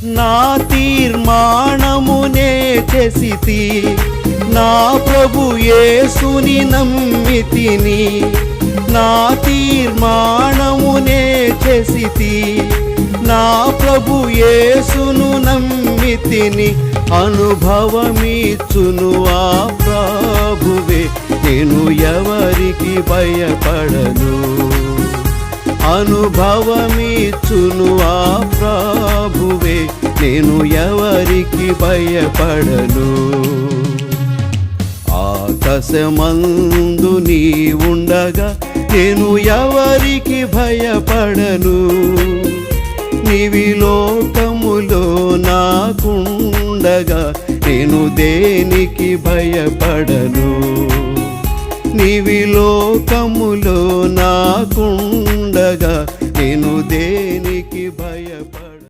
నా తీర్మానమునే చేసితి, నా ప్రభు యేసుని నమ్మితిని. నా తీర్మానమునే చేసితి, నా ప్రభు యేసును నమ్మితిని. అనుభవమిచ్చును ఆ ప్రభువే, నేను ఎవరికి భయపడను. అనుభవమిచ్చును ఆ ప్రభువే, నేను ఎవరికి భయపడను. ఆకాశమందు నీ ఉండగా నేను ఎవరికి భయపడను. నీవి లోకములో నాకుండగా నేను దేనికి భయపడను. నీవి లోకములో నాకుండగా నేను దేనికి భయపడను.